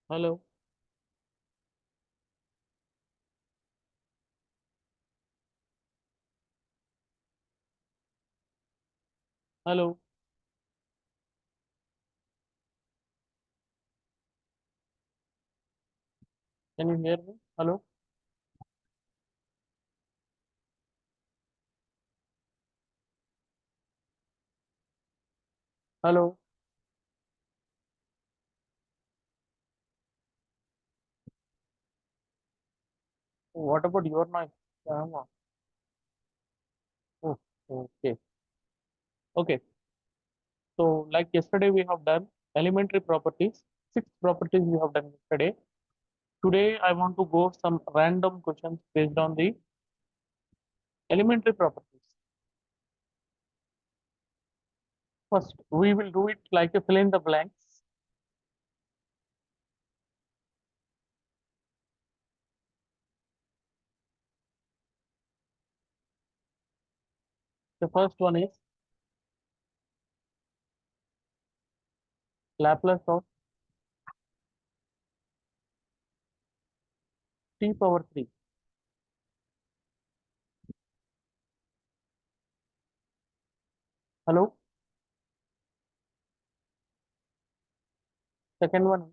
Hello, hello, can you hear me? Hello, hello, what about your noise? Oh, okay, okay. So, like yesterday, we have done elementary properties, six properties we have done yesterday. Today, I want to go some random questions based on the elementary properties. First, we will do it like a fill in the blanks. The first one is Laplace of t power 3. Hello. Second one,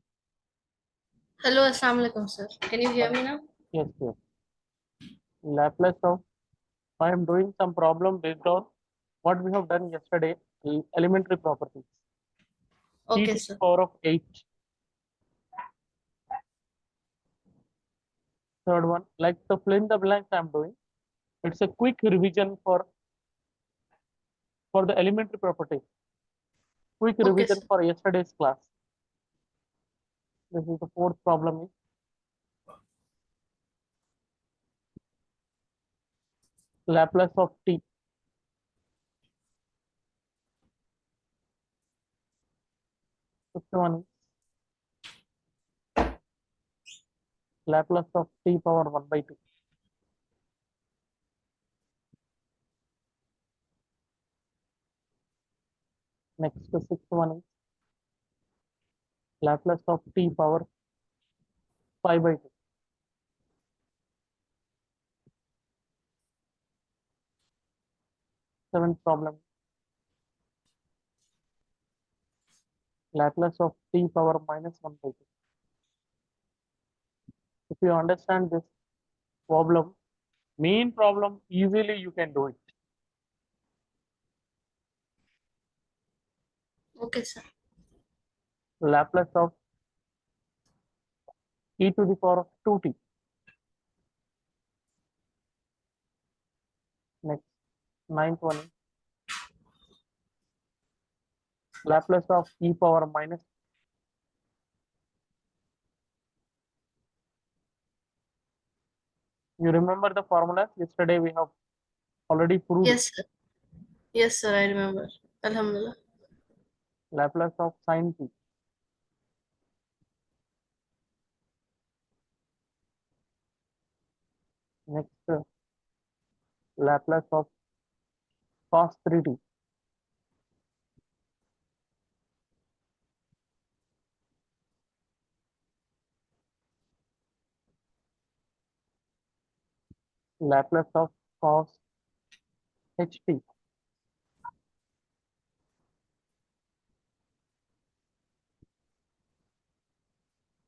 Hello, Assalamu alaikum, sir. Can you hear me now? yes, yes. Laplace of, I am doing some problem based on what we have done yesterday, the elementary properties. T Okay, to the sir. power of 8. Third one, like the fill in the blanks I'm doing. It's a quick revision for the elementary property. Quick Okay, revision sir. for yesterday's class. This is the fourth problem is Laplace of t. Fifth one is Laplace of t power 1 by 2. Next, the sixth one is Laplace of t power 5 by 2. Seventh problem, Laplace of t power minus 1 by 2. If you understand this problem, main problem, easily you can do it. Okay, sir. Laplace of e to the power of 2t. Next, ninth one is Laplace of e power minus. You remember the formulas? Yesterday we have already proved it. Yes, sir. Yes, sir. I remember. Alhamdulillah. Laplace of sine t. Next, Laplace of cos 3t. Laplace of cos ht.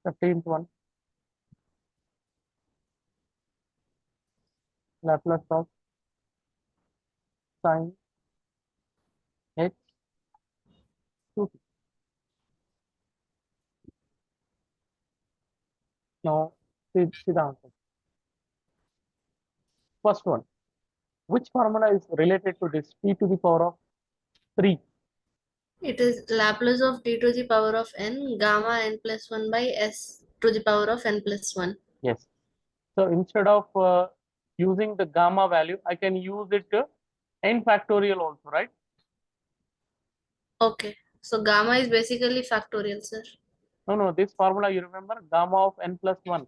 15th one, Laplace of sine h 2t. Now, see the answer. First one, which formula is related to this t to the power of 3? It is Laplace of t to the power of n gamma n plus 1 by s to the power of n plus 1. Yes. So instead of using the gamma value, I can use it n factorial also, right? Okay. So gamma is basically factorial, sir. No, no, this formula you remember, gamma of n plus 1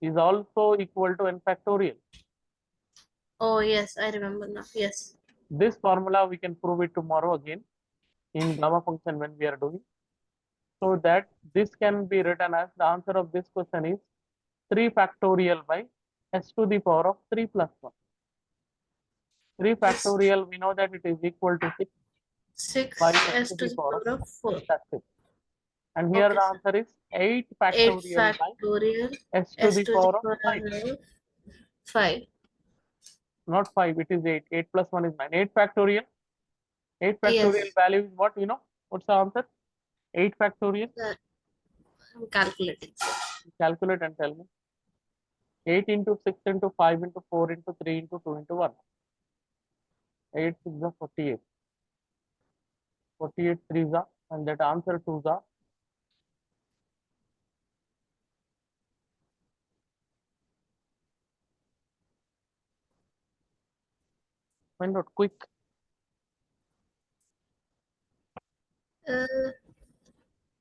is also equal to n factorial. Oh, yes. I remember now. Yes. This formula we can prove it tomorrow again in gamma function when we are doing. So that this can be written as the answer of this question is 3 factorial by s to the power of 3 plus 1. 3 Yes. factorial, we know that it is equal to 6 by 6 s s to to the the power of power of 4. 4. That's it. And here Okay, the sir. answer is 8 8 factorial by factorial s to s the to the power of 5. power of 5. Not 5, it is 8. 8 plus 1 is 9. 8 factorial. 8 factorial Yes. value is what, you know? What's the answer? 8 factorial. I'm calculating. Calculate and tell me. 8 into 6 into 5 into 4 into 3 into 2 into 1. 8 6 is 48. 48 3 is, and that answer 2 is. Find out quick. Uh,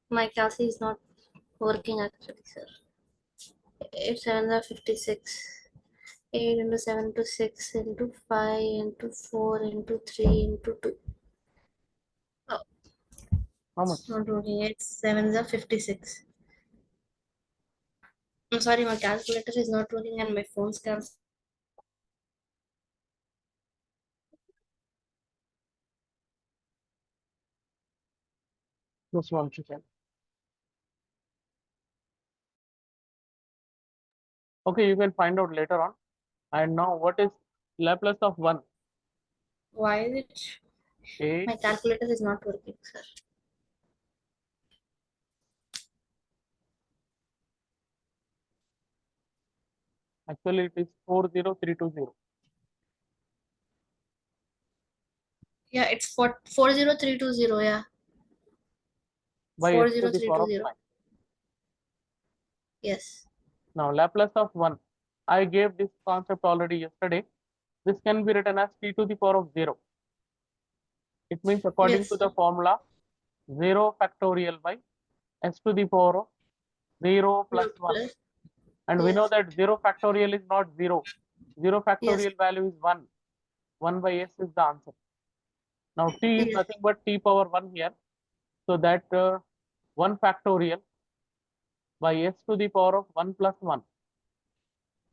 my calci is not working actually, sir. 8 7 are 56. 8 into 7 into 6 into 5 into 4 into 3 into 2. Oh, How it's much? not working. 8 7 are 56. I'm sorry, my calculator is not working and my phone's calculator. Just one second. Okay, you can find out later on. And now what is Laplace of 1? Why is it? 8. My calculator is not working, sir. Actually, it is 40320. Yeah, it's 40320. Yeah, By s to the power of 40320. 5. Yes. Now, Laplace of 1. I gave this concept already yesterday. This can be written as t to the power of 0. It means according Yes, to the sir. formula 0 factorial by s to the power of 0 plus 1. Plus. And we know Yes. that 0 factorial is not 0. 0 Yes. factorial value is 1. 1 by s is the answer. Now t is Yes. nothing but t power 1 here. So that 1 factorial by s to the power of 1 plus 1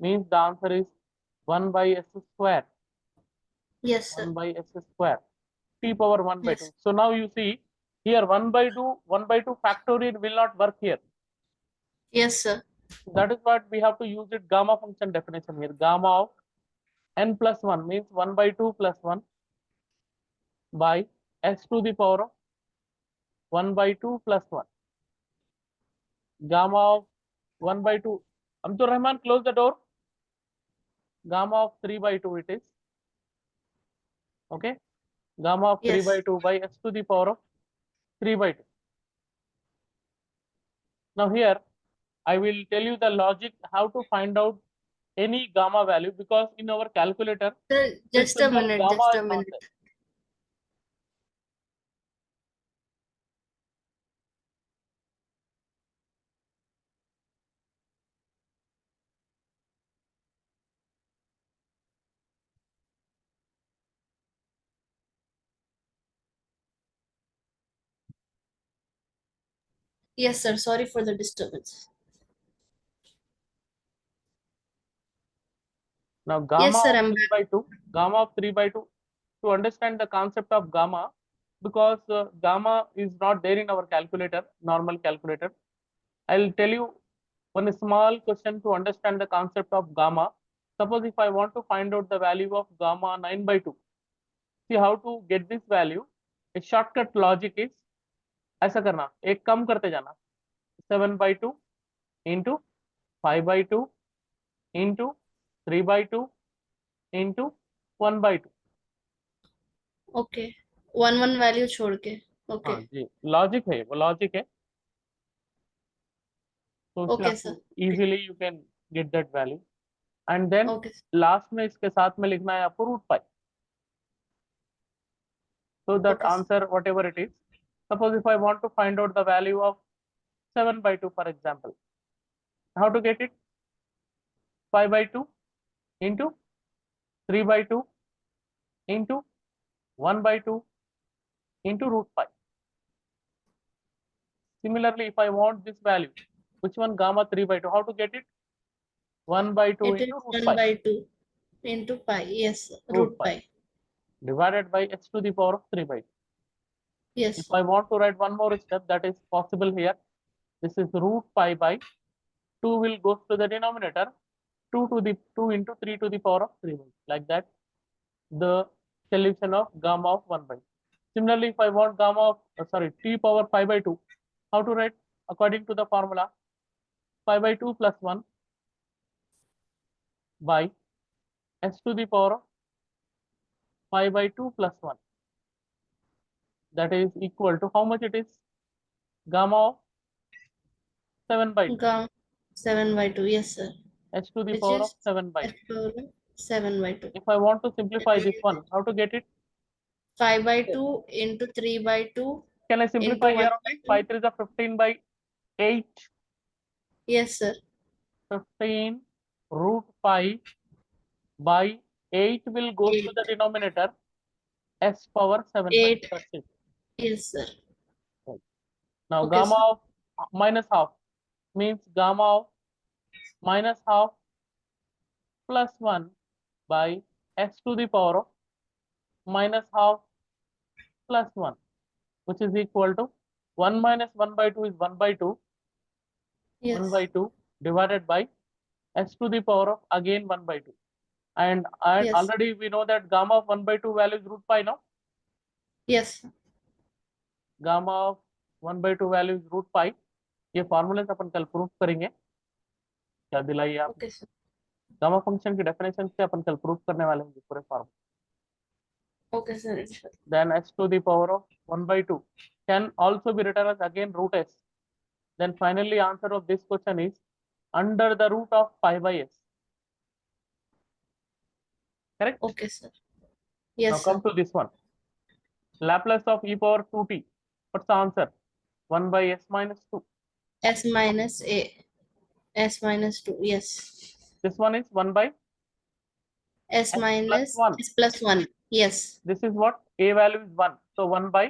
means the answer is 1 by s square. Yes, sir. 1 by s square. T power 1 by 2. Yes. So now you see here 1 by 2, 1 by 2 factorial will not work here. Yes, sir. That is what we have to use it gamma function definition here. Gamma of n plus 1 means 1 by 2 plus 1 by s to the power of 1 by 2 plus 1. Gamma of 1 by 2. Amtur Rahman, close the door. Gamma of 3 by 2 it is. Okay. Gamma of 3 by Yes. 2 by s to the power of 3 by 2. Now here I will tell you the logic how to find out any gamma value, because in our calculator Sir, this just a symbol minute. gamma Just is a not minute. there. Yes, sir. Sorry for the disturbance. Now gamma Yes, sir. of I'm 3 back. by 2, gamma of 3 by 2, to understand the concept of gamma, because gamma is not there in our calculator, normal calculator. I'll tell you one small question to understand the concept of gamma. Suppose if I want to find out the value of gamma 9 by 2, see how to get this value. A shortcut logic is ऐसा करना, एक कम करते जाना, 7 by 2 into 5 by 2 into 3 by 2 into 1 by 2. Okay. 1 value छोड़ के. हाँ Okay. जी, logic है, वो लॉजिक है. तो उससे Okay, sir. आपको easily you can get that value. And then Okay. Last में इसके साथ में लिखना है आपको root pi. So that Okay, sir. answer, whatever it is, suppose if I want to find out the value of 7 by 2, for example, how to get it? 5 by 2 into 3 by 2 into 1 by 2 into root pi. Similarly, if I want this value, which one? Gamma 3 by 2. How to get it? 1 by 2 It is into root 1 pi. by 2 into pi. Yes, Root root pi pi. divided by h to the power of 3 by 2. If Yes. I want to write one more step, that is possible here. This is root pi by 2 will go to the denominator. 2 into 3 to the power of 3 by 2. Like that, the solution of gamma of 1 by 2. Similarly, if I want gamma of, t power pi by 2, how to write? According to the formula, pi by 2 plus 1 by h to the power of pi by 2 plus 1. That is equal to how much it is? Gamma of 7 by 2. Gamma 7 by 2. Yes, sir. H to the Which power of is 7 by 2. h power 7 by 2. If I want to And simplify this this one, is how to get it? 5 by 2 into 3 by 2 Can I into simplify 1 here by only? 2. 5 3 is a 15 by 8. Yes, sir. 15 root pi by 8 will go to 8. the denominator. S power 7 by 2. 8. That's it. Yes, sir. Right. Now Okay, gamma sir. of minus half means gamma of minus half plus 1 by x to the power of minus half plus 1, which is equal to 1 minus 1 by 2 is 1 by 2. 1 by Yes. 2 divided by s to the power of again 1 by 2. And Yes. already we know that gamma of 1 by 2 value is root pi now. Yes. Gamma of 1 by 2 value is root pi. ये फॉर्मूले अपन कल proof करेंगे. क्या दिलाइए आप? Okay, sir. Gamma function की definition से अपन कल proof करने वाले हैं पूरे फॉर्मूले. Okay, sir. Sure. Then s to the power of 1 by 2 can also be written as again root s. Then finally answer of this question is under the root of pi by s. Correct? Okay, sir. Now Yes, come sir. to this one. Laplace of e power 2t. What's the answer? 1 by s minus 2. S minus A. S minus 2. Yes. This one is 1 by S s plus minus 1. S plus 1. Yes. This is what? A value is 1. So 1 by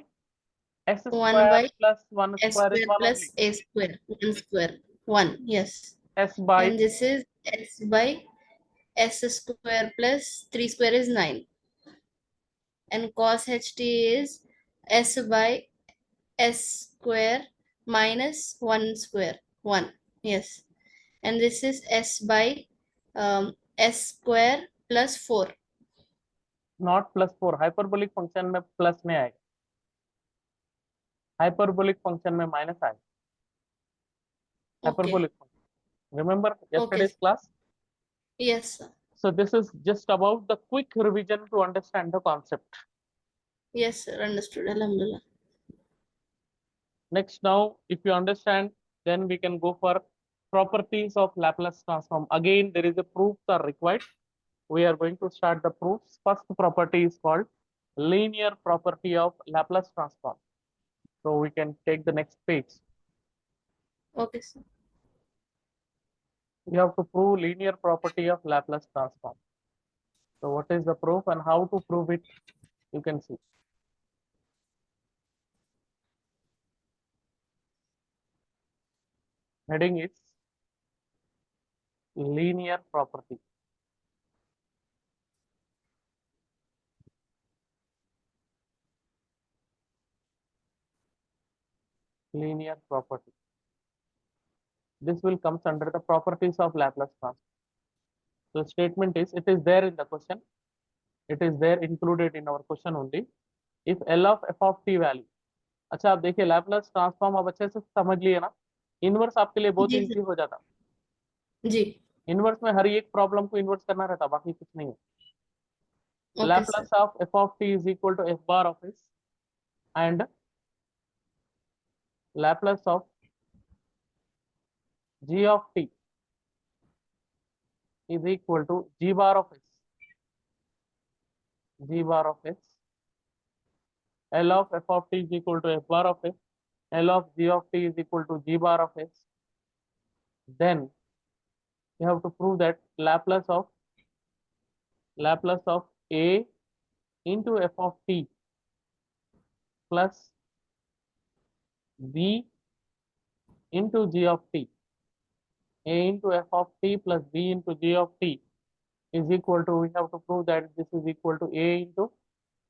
s 1 square by plus 1 S square is square 1 only. plus A square. 1 square. 1. Yes. S by And this is S by S square plus 3 square is 9. And cos HT is S by S square minus 1 square. 1. Yes. And this is S by S square plus 4. not plus 4. Hyperbolic function में plus नहीं आएगा. Hyperbolic function में minus आएगा. Okay. Hyperbolic function. Remember Okay. yesterday's class? Yes, sir. So this is just about the quick revision to understand the concept. Yes, sir. Understood. Alhamdulillah. Next, now if you understand, then we can go for properties of Laplace transform. Again, there is a proofs are required. We are going to start the proofs. First property is called linear property of Laplace transform. So we can take the next page. Okay, sir. You have to prove linear property of Laplace transform. So what is the proof and how to prove it? You can see. Heading is linear property. Linear property. This will comes under the properties of Laplace transform. So statement is, it is there in the question. It is there included in our question only. If L of f of t value. अच्छा आप देखिए Laplace transform आप अच्छे से समझ लिए ना. Inverse आपके लिए बहुत जी इजी हो जाता. जी. इनवर्स में हर एक प्रॉब्लम को इनवर्स करना रहता, बाकी कुछ नहीं है. Okay, sir. Laplace of f of t is equal to f bar of s and Laplace of g of t is equal to g bar of s. G bar of s. L of f of t is equal to f bar of s. L of g of t is equal to g bar of s. Then you have to prove that Laplace of a into f of t plus b into g of t, a into f of t plus b into g of t is equal to, we have to prove that this is equal to a into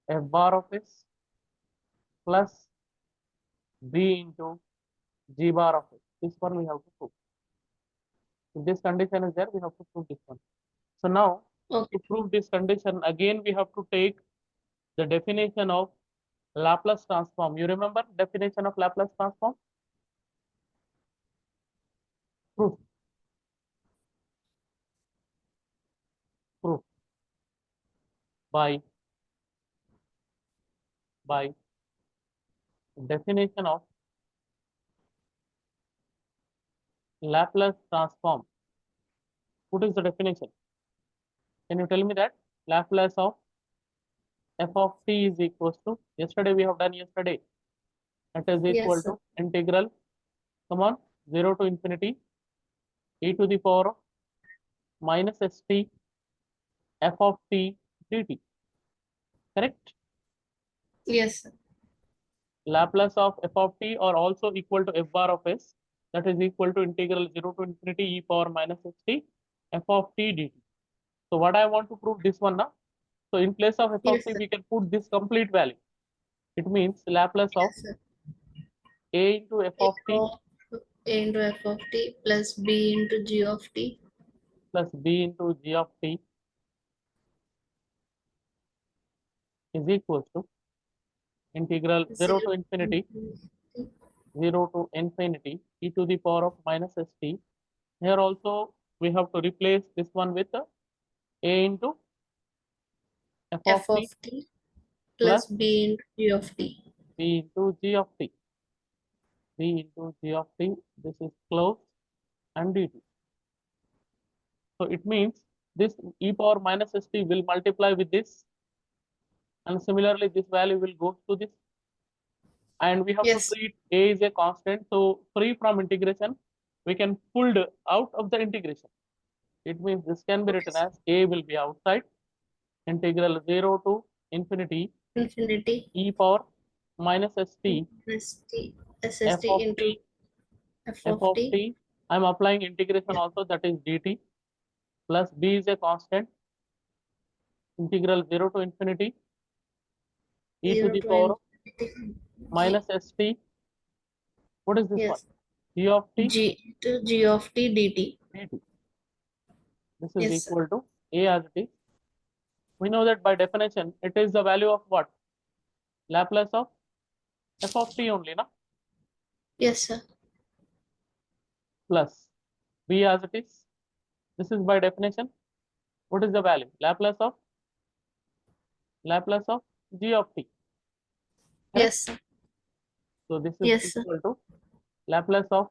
f bar of s plus b into g bar of s. This one we have to prove. If this condition is there, we have to prove this one. So now, Okay. to prove this condition, again we have to take the definition of Laplace transform. You remember definition of Laplace transform? Proof. Proof by definition of Laplace transform. What is the definition? Can you tell me that? Laplace of f of t is equals to, yesterday we have done yesterday, it is equal Yes, sir. to integral, come on, 0 to infinity e to the power of minus st f of t dt. Correct? Yes, sir. Laplace of f of t or also equal to f bar of s, that is equal to integral 0 to infinity e power minus st f of t dt. So what I want to prove this one now. So in place of f of Yes, t, sir. we can put this complete value. It means Laplace of Yes, sir. a into f A of t of A into f of t plus b into g of t. plus b into g of t is equals to integral 0 to 0 infinity infinity 0 to infinity e to the power of minus st. Here also we have to replace this one with a into f of f of t t plus plus b into g of t. b into g of t. b into g of t. This is closed and dt. So it means this e power minus st will multiply with this, and similarly this value will go to this, and we have to Yes, treat a is a constant, so free from integration we can pulled out of the integration. It means this can be okay, written sir. as a will be outside, integral 0 to infinity Infinity e power minus st st f sst of into t f f of of t. t. I'm applying integration Yes, also, that is dt, plus b is a constant, integral 0 to infinity e to 0 the to power of infinity g. minus st. What is this one? Yes, G of t g to g of t dt. dt. This is Yes, sir. equal to a as it is. We know that by definition it is the value of what? Laplace of f of t only, na? Yes, sir. Plus b as it is. This is by definition. What is the value? Laplace of g of t. Correct? Yes, sir. So this is Yes, sir. equal to Laplace of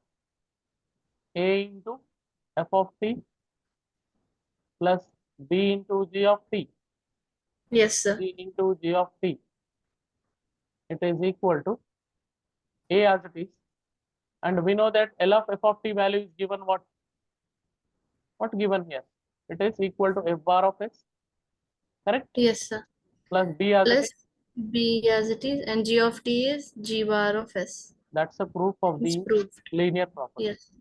a into f of t plus b into g of t. Yes, sir. b into g of t. It is equal to a as it is. And we know that L of f of t value is given what? What given here? It is equal to f bar of s. Correct? Yes, sir. Plus b as it Plus is. b as it is, and g of t is g bar of s. That's a proof of It's the proved. linear property. Yes.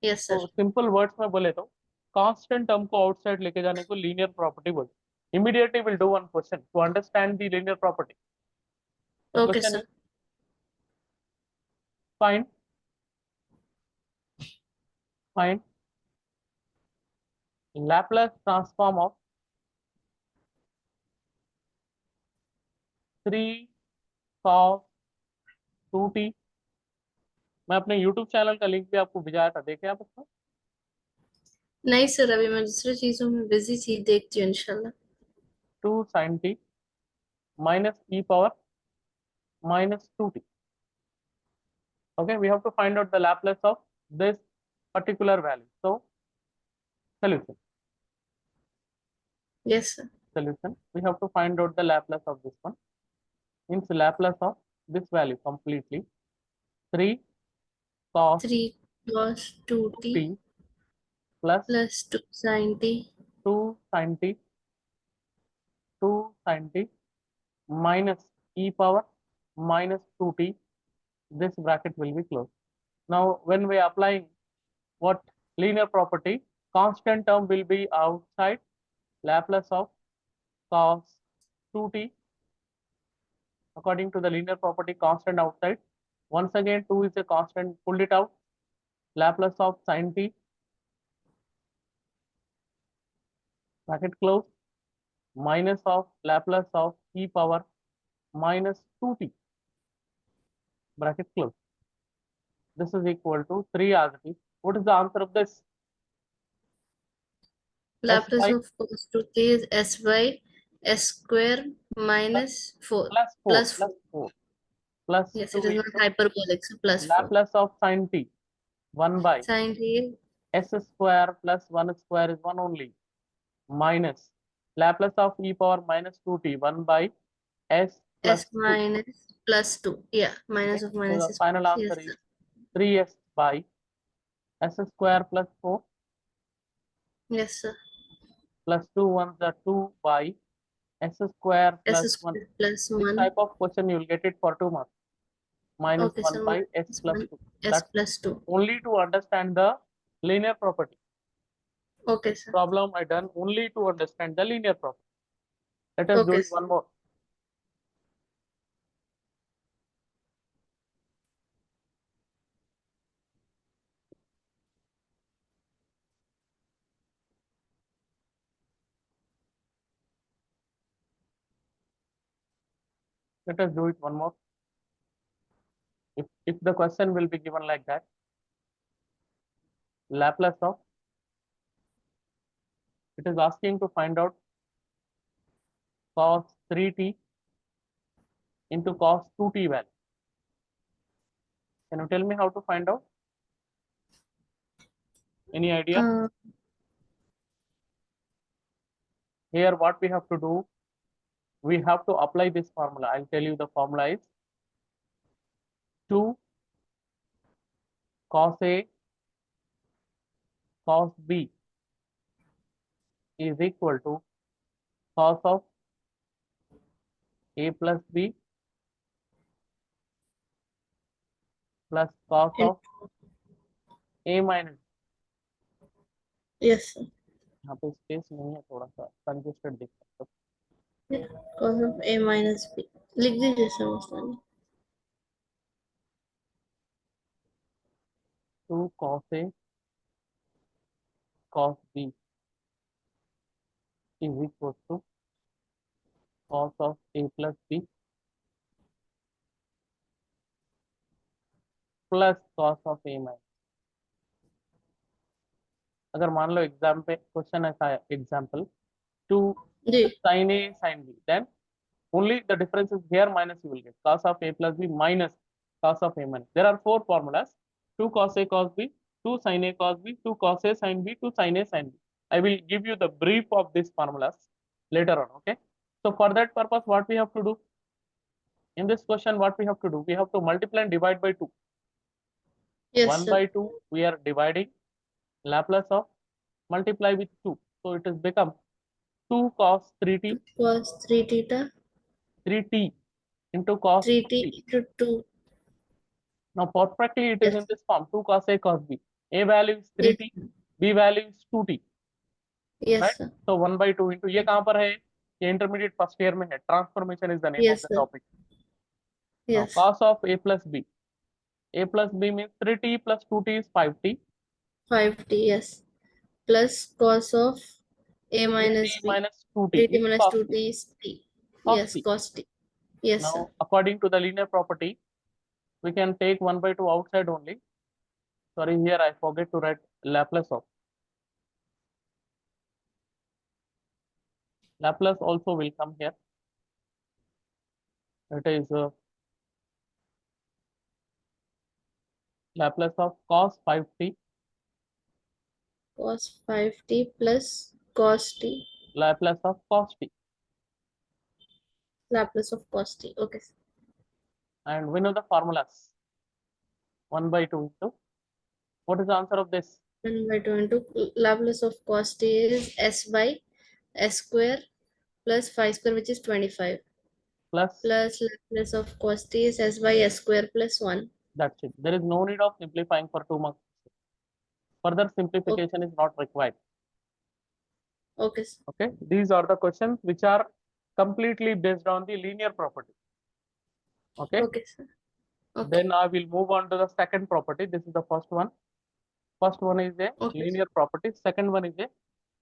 Yes, sir. तो simple words में बोले तो constant term को outside लेके जाने को linear property बोलते हैं. Immediately we'll do one question to understand the linear property. The Okay, question sir. is, find Laplace transform of 3 cos 2t. मैं अपने YouTube चैनल का लिंक भी आपको भिजाया था, देखे आप उसको? नहीं सर, अभी मैं दूसरी चीजों में बिजी थी, देखती हूँ इंशाल्लाह. 2 sin t minus e power minus 2t. Okay, we have to find out the Laplace of this particular value. So solution. Yes sir. Solution. We have to find out the Laplace of this one. Means Laplace of this value completely. 3 cos 3 cos 2t 2t plus plus 2 sin t 2 sin t 2 sin t minus e power minus 2t. This bracket will be closed. Now, when we are applying what linear property, constant term will be outside, Laplace of cos 2t. According to the linear property, constant outside. Once again, 2 is a constant, pulled it out. Laplace of sin t, bracket close, minus of Laplace of e power minus 2t, bracket close. This is equal to 3 as it is. What is the answer of this? S Laplace by of cos 2t is s by s square minus 4 plus 4 plus plus 4. 4 plus Yes, 2 it is not into hyperbolic, so plus 4. Laplace of sin t, 1 by Sin t s square plus 1 square is 1 only, minus Laplace of e power minus 2t, 1 by s s plus 2. minus plus 2. Yeah, Okay, minus of so minus the is final plus. Yes, answer is sir. 3s by s square plus 4 Yes, sir. plus 2 ones are 2 by s square S plus 1. square plus This 1. type of question you will get it for 2 marks, minus Okay, 1 so by s minus plus 1 2. s That's plus 2. only to understand the linear property. Okay, sir. Problem I done only to understand the linear property. Let us do Okay, it sir. one more. Let us do it one more. If the question will be given like that, Laplace of, it is asking to find out cos 3t into cos 2t value. Can you tell me how to find out? Any idea? Uh, Here what we have to do, we have to apply this formula. I'll tell you the formula is 2 cos A cos B is equal to cos of A plus B plus cos in, of A minus. yes, sir. यहाँ पे space नहीं है, थोड़ा सा congested दिख रहा है. Yeah, cos of a minus b. लिख दीजिए सर उसमें. 2 cos A cos B is equal to cos of A plus B plus cos of A minus. अगर मान लो एग्जाम पे क्वेश्चन ऐसा है, एग्जाम्पल 2 जी. sin A sin B, then only the difference is here minus you will get cos of A plus B minus cos of A minus. There are 4 formulas: 2 cos A cos B, 2 sin A cos B, 2 cos A sin B, 2 sin A sin B. I will give you the brief of these formulas later on. Okay, so for that purpose what we have to do in this question, what we have to do, we have to multiply and divide by 2. Yes, 1 sir. by 2 we are dividing, Laplace of multiply with 2, so it has become 2 cos 3t Cos 3 theta 3t into cos 3t 2t. into 2. Now perfectly it is Yes. in this form: 2 cos A cos B. A value is Yes. 3t, B value is 2t, Yes, right? sir. So 1 by 2 into, ये कहाँ पर है? ये intermediate first year में है. Transformation is the name of Yes, the sir. topic. Now Yes. cos of A plus B. A plus B means 3t plus 2t is 5t. 5t. Yes. Plus cos of a 3t minus b. minus 2t 3t is minus cos t. 2t is t. Cos Yes, t. cos t. Yes, sir. Now according to the linear property, we can take 1 by 2 outside only. Sorry, here I forget to write Laplace of. Laplace also will come here. It is Laplace of cos 5t, Cos 5t plus cos t. Laplace of cos t. Laplace of cos t. Okay, sir. And we know the formulas. 1 by 2 into, what is the answer of this? 1 by 2 into Laplace of cos t is s by s square plus 5 square, which is 25. Plus Plus Laplace of cos t is s by s square plus 1. That's it. There is no need of simplifying for 2 marks. Further simplification is not required. Okay, sir. Okay, these are the questions which are completely based on the linear property. Okay, Okay, sir. Okay. then I will move on to the second property. This is the first one. First one is a Okay, linear property. Second one is a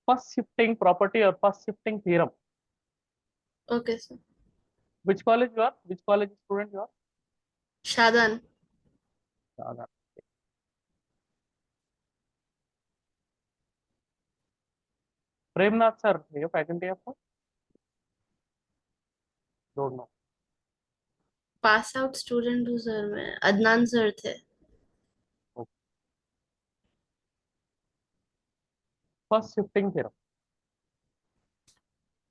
first shifting property or first shifting theorem. okay, sir. Which college you are? Which college student you are? Shadan. Radha. Premnath sir ये faculty आपको? Don't know. Pass out student हूँ sir मैं, Adnan sir थे. Okay. First shifting theorem.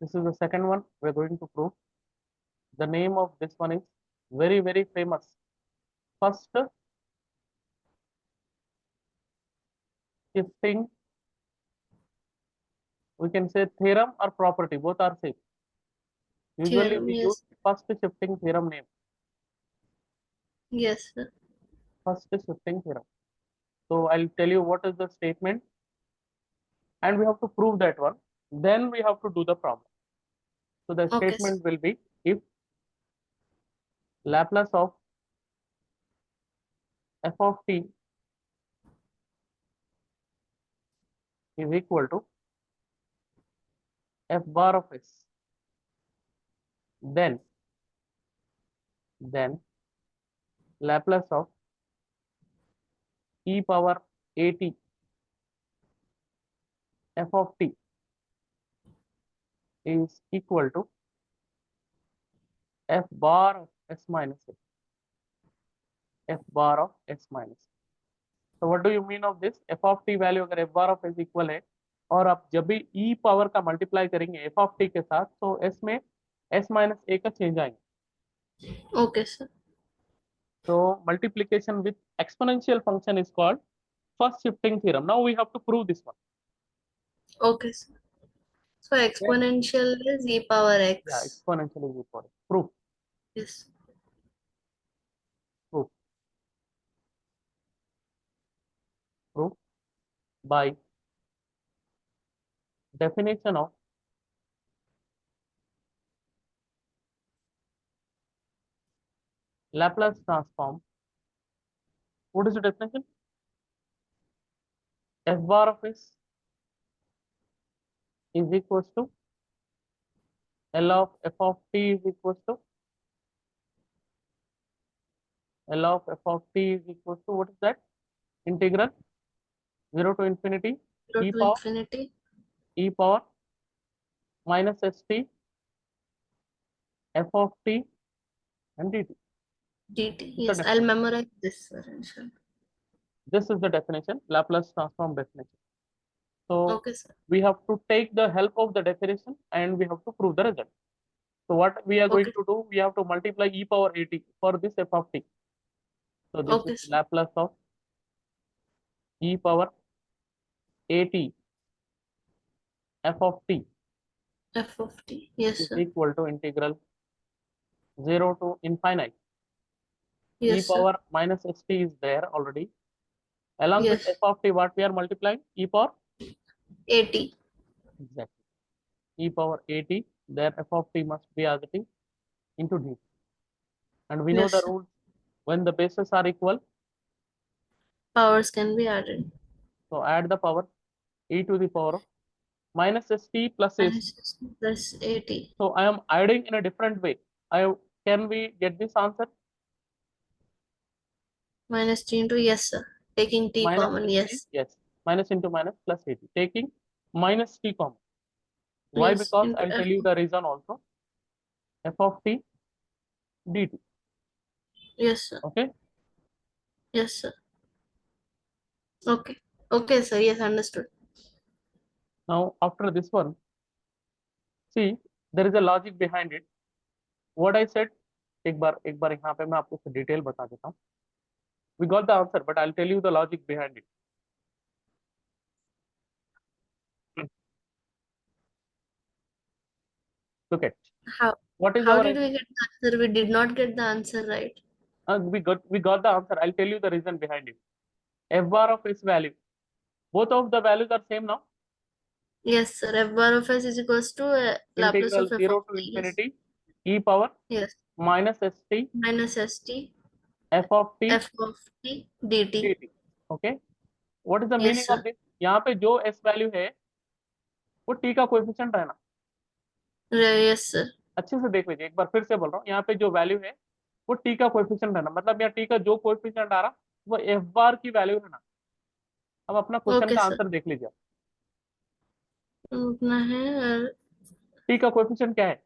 This is the second one we are going to prove. The name of this one is very, very famous. First shifting, we can say theorem or property, both are same. Usually Theorem, we use yes. first shifting theorem name. Yes, sir. First shifting theorem. So I'll tell you what is the statement and we have to prove that one. Then we have to do the problem. So the Okay, sir. statement will be if Laplace of f of t is equal to f bar of s, then Laplace of e power at f of t is equal to f bar of s minus a, f bar of s minus a. So what do you mean of this? f of t value अगर f bar of s equal है और आप जब भी e power का multiply करेंगे f of t के साथ तो s में s minus a का चेंज आएंगे. Okay, sir. So multiplication with exponential function is called first shifting theorem. Now we have to prove this one. Okay, sir. So Okay? exponential is e power Yeah, x. exponential is equal. Proof, Yes. proof, proof by definition of Laplace transform. What is the definition? F bar of s is equals to L of f of t is equals to L of f of t is equals to what is that? Integral 0 to infinity 0 to infinity. e power minus st f of t and dt. dt. This is the Yes, I'll definition. memorize this, sir. Inshallah. This is the definition, Laplace transform definition. So Okay, sir. we have to take the help of the definition and we have to prove the result. So what we are going Okay. to do, we have to multiply e power at for this f of t. So this is Okay, sir. Laplace of e power at f of t F of t. Yes, is sir. equal to integral 0 to infinite e Yes, sir. power minus st is there already. Along with f Yes. of t, what we are multiplying? E power? 80. Exactly. E power at, there f of t must be as it is into dt. And we know Yes, the sir. rule when the bases are equal. Powers can be added. So add the power e to the power of minus st plus st. Minus plus 80. So I am adding in a different way. Can we get this answer? Minus t into, yes, sir. Taking t Minus common, st, yes. yes. Minus into minus plus 80. Taking minus t common. Why? Yes, Because into I'll f. tell you the reason also. F of t dt. Yes, sir. Okay. Yes, sir. Okay. Okay, sir. Yes, understood. Now after this one, see there is a logic behind it. What I said, एक बार यहाँ पे मैं आपको detail बता देता हूँ. We got the answer, but I'll tell you the logic behind it. Look at How what is how our did we get the answer? We did not get the answer right. We got the answer. I'll tell you the reason behind it. F bar of s value. Both of the values are same now. Yes, sir. F bar of s is equals to Laplace Integral of f 0 of to t. Yes. infinity e power Yes. minus st Minus st f of t f of t dt. dt. Okay. What is the Yes, meaning sir. of this? यहाँ पे जो s value है वो t का coefficient रहना. Yes, sir. अच्छे से देख लीजिए, एक बार फिर से बोल रहा हूँ, यहाँ पे जो वैल्यू है वो t का कोएफिशिएंट रहना, मतलब यहाँ t का जो कोएफिशिएंट आ रहा वो f बार की वैल्यू रहना. अब अपना क्वेश्चन Okay, का sir. आंसर देख लीजिए. उतना है t का कोएफिशिएंट क्या है?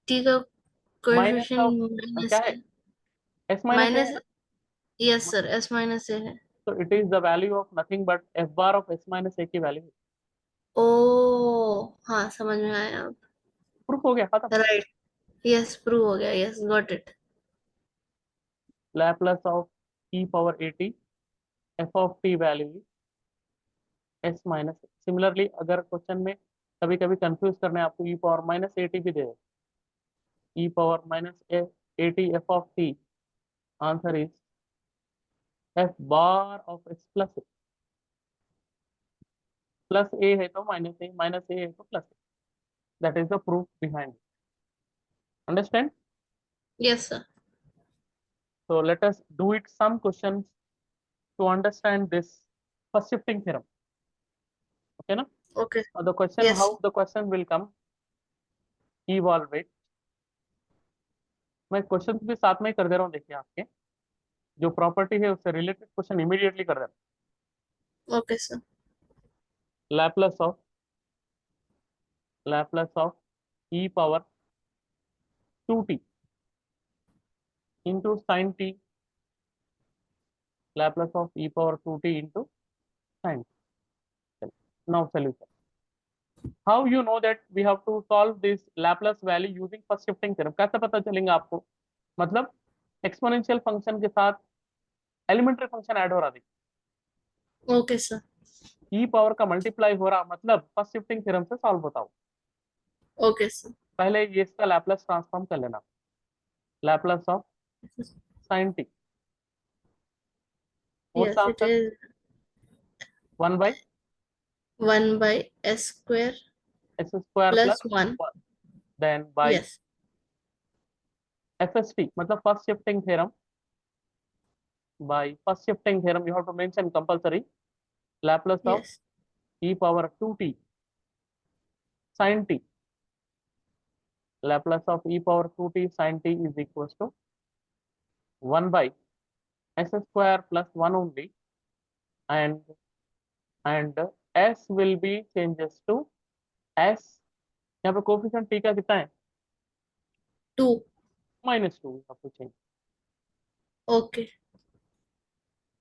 t का माइनस ऑफ कोएफिशिएंट क्या माइनस है? है. s माइनस a है माइनस. ना. Yes sir, s minus A है. तो it is the value of nothing but f bar of s minus a की वैल्यू. ओ, हाँ समझ में आया अब. प्रूफ हो गया, खत्म. राइट. यस, प्रूव हो गया. Yes, got it. Laplace of e power at f of t value s minus. Similarly अगर क्वेश्चन में कभी कभी कंफ्यूज करने आपको e power minus A T भी दे, e power minus A T F of T, answer is f bar of s plus. Plus A है तो माइनस ए, माइनस ए है तो plus A. That is the proof behind. Understand? Yes sir. So let us do it some questions to understand this first shifting theorem. Okay, na? Okay. Now the question, yes. how the question will come, evaluate. मैं question भी साथ में ही कर दे रहा हूँ, देखिए आपके जो प्रॉपर्टी है उससे रिलेटेड क्वेश्चन इमीडिएटली कर दे रहा ओके सर. हूँ. Laplace of e power 2t into sin t, Laplace of e power 2t into sin t. Now solution. How you know that we have to solve this Laplace value using first shifting theorem? कैसे पता चलेगा आपको? मतलब exponential function के साथ elementary function add हो रहा, okay sir. E power का मल्टीप्लाई हो रहा, मतलब फर्स्ट शिफ्टिंग थ्योरम से सॉल्व होता हो. Okay sir. पहले ये इसका लैपलेस ट्रांसफॉर्म कर लेना. Laplace of sin t. What's yes, it answer? Is 1 by 1 by s square s square plus plus 1. 1 then by s. fst, मतलब first shifting theorem. By first shifting theorem you have to mention compulsory Laplace of yes. e power 2t sin t. Laplace of e power 2t sin t is equals to 1 by s square plus 1 only, and and s will be changes to s. यहाँ पे coefficient t का कितना है? 2. -2. you have to change. Okay.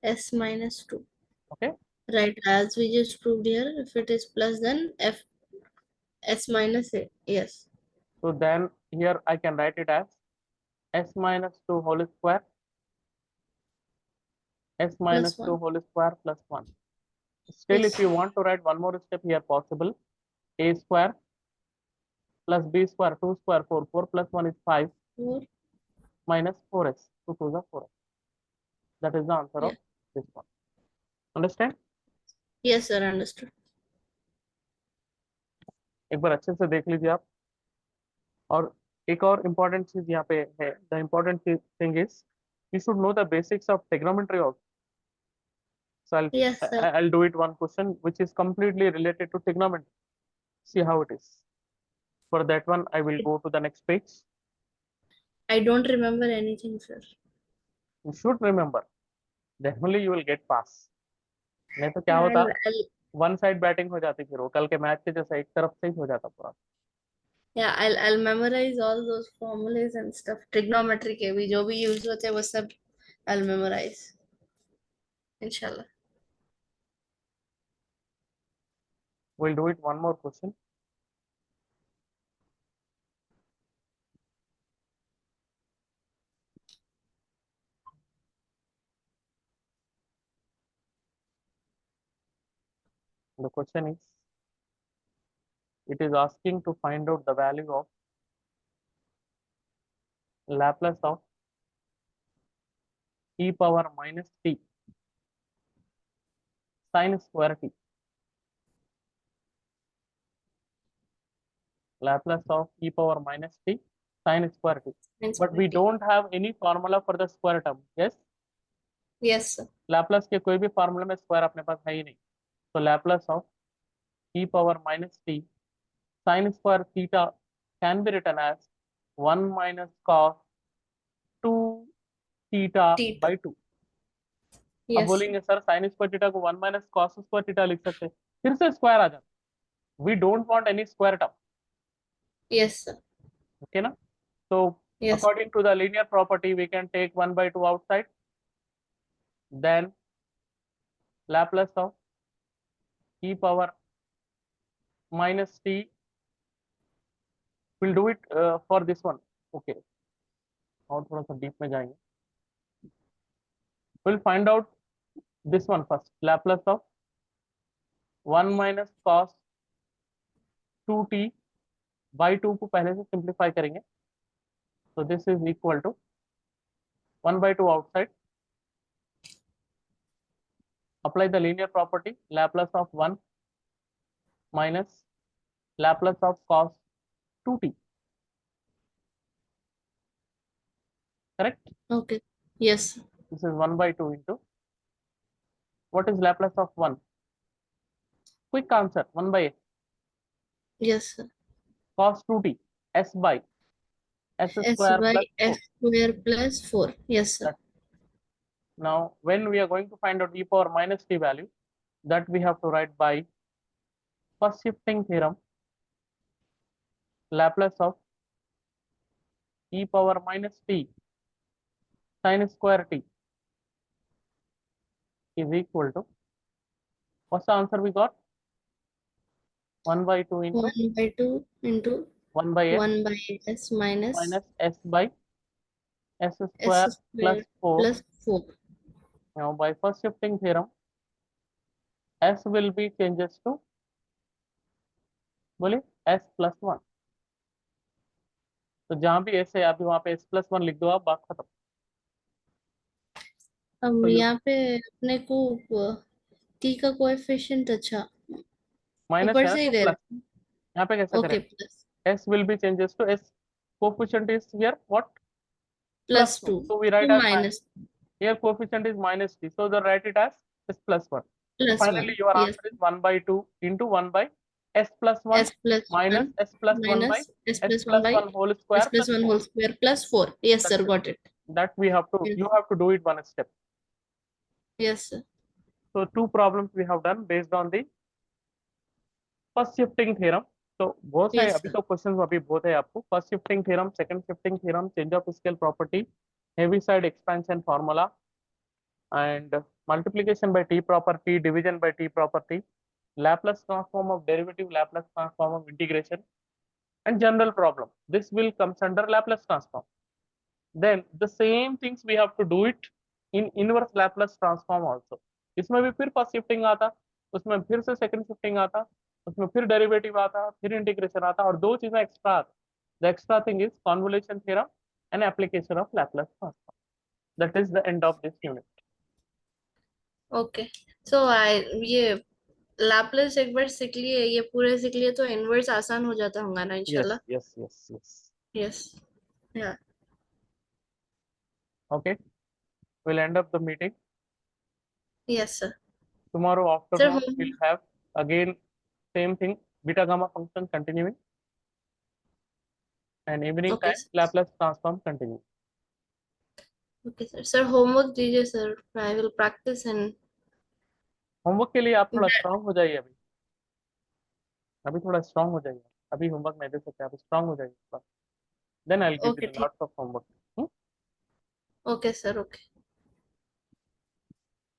s minus 2. Okay, Right, as we just proved here, if it is plus, then f s minus a. Yes. so then here I can write it as s minus 2 whole square, s minus Plus 2 1. whole square plus 1. Still, if Yes. you want to write one more step here possible, a square plus b square 2 square 4, 4 plus 1 is 5 4. minus 4s, 2 to the 4s. That is the answer Yeah. of this one. Understand? Yes, sir. Understood. एक बार अच्छे से देख लीजिए आप. और एक और important चीज यहाँ पे है, the important thing is you should know the basics of trigonometry also. So Yes, sir. I'll do it one question which is completely related to trigonometry. See how it is. For that one, I will go to the next page. I don't remember anything, sir. You should remember. Then only you will get pass. नहीं तो क्या Yeah, होता, I'll one side batting हो जाती, फिर वो कल के मैच के जैसा एक तरफ से ही हो जाता पूरा. yeah, I'll memorize all those formulas and stuff. Trigonometry के भी जो भी use होते हैं वो सब I'll memorize. Inshallah. We'll do it one more question. The question is, it is asking to find out the value of Laplace of e power minus t sin square t. Laplace of e power minus t sin square t. But we don't have any formula for the square term. Yes. Yes sir. Laplace के कोई भी formula में square अपने पास है ही नहीं. So Laplace of e power minus t sin square theta can be written as 1 minus cos 2 theta Theta. by 2. अब Yes sir. बोलेंगे sir sin square theta को 1 minus cos square theta लिख सकते हैं, फिर से स्क्वायर आ जाता. We don't want any square term. Yes sir. Okay ना. So Yes. according to the linear property we can take 1 by 2 outside, then Laplace of e power minus t, we'll do it for this one. Okay, और थोड़ा सा deep में जाएंगे. We'll find out this one first. Laplace of 1 minus cos 2t by 2 को पहले से simplify करेंगे. So this is equal to 1 by 2 outside. Apply the linear property. Laplace of 1 minus Laplace of cos 2t. Correct? Okay. Yes. This is 1 by 2 into, what is Laplace of 1? Quick answer, 1 by Yes sir. cos 2t, s by s S square by plus 4. f square plus 4. Yes sir. Now, when we are going to find out e power minus t value, that we have to write by first shifting theorem. Laplace of e power minus t sin square t is equal to, what's the answer we got? 1 by 2 into 1 by 2 into 1 by s 1 by s minus minus s by s s square plus square 4. plus 4. Now, by first shifting theorem, s will be changes to, बोले s plus 1. तो जहां भी s है अभी वहां पे s plus 1 लिख दो, आप बात खत्म. अब तो यू यहाँ पे अपने को t का कोएफिशिएंट अच्छा माइनस ऊपर है ना से ही तो ले प्लस. रहे हैं. यहाँ पे कैसा ओके करें? Plus s will be changes to s coefficient is here what? Plus plus 2. 2 So we तो write as minus here coefficient is minus t. So the write it as s plus 1. So plus 1. finally your yes. answer is 1 by 2 into 1 by s plus 1 s plus 1 minus s plus 1 by minus s s plus 1 plus by 1 whole s square plus plus 1 4. Whole square plus 4. Yes That's sir it. Got it. That we have to, you have to do it one step. Yes sir. So two problems we have done based on the first shifting theorem. तो बहुत है yes अभी sir. तो question अभी बहुत है आपको. First shifting theorem, second shifting theorem, change of scale property, heavy side expansion formula, and multiplication by t property, division by t property, Laplace transform of derivative, Laplace transform of integration, and general problem. This will comes under Laplace transform. Then the same things we have to do it in inverse Laplace transform also. इसमें भी फिर first shifting आता, उसमें फिर से second shifting आता, उसमें फिर डेरिवेटिव आता, फिर इंटीग्रेशन आता, और दो चीजें एक्स्ट्रा आता. The extra thing is convolution theorem and application of Laplace transform. That is the end of this unit. Okay. So I ये लैपलेस एक बार सीख लिए, ये पूरे सीख लिए तो इनवर्स आसान हो जाता होगा ना Yes, इंशाल्लाह. yes, yes, yes. यस. या. Okay, we'll end up the meeting. Yes sir. Tomorrow sir afternoon home. we'll have again same thing, beta gamma function continuing, and evening okay time Laplace transform continuing. Okay sir. Sir homework दीजिए sir. I will practise and homework के लिए आप थोड़ा strong हो जाइए. अभी अभी थोड़ा स्ट्रांग हो जाइए. अभी होमवर्क नहीं दे सकते, आप स्ट्रांग हो जाइए. Then I will give okay you ठीक. Lots of homework. Okay sir. Okay.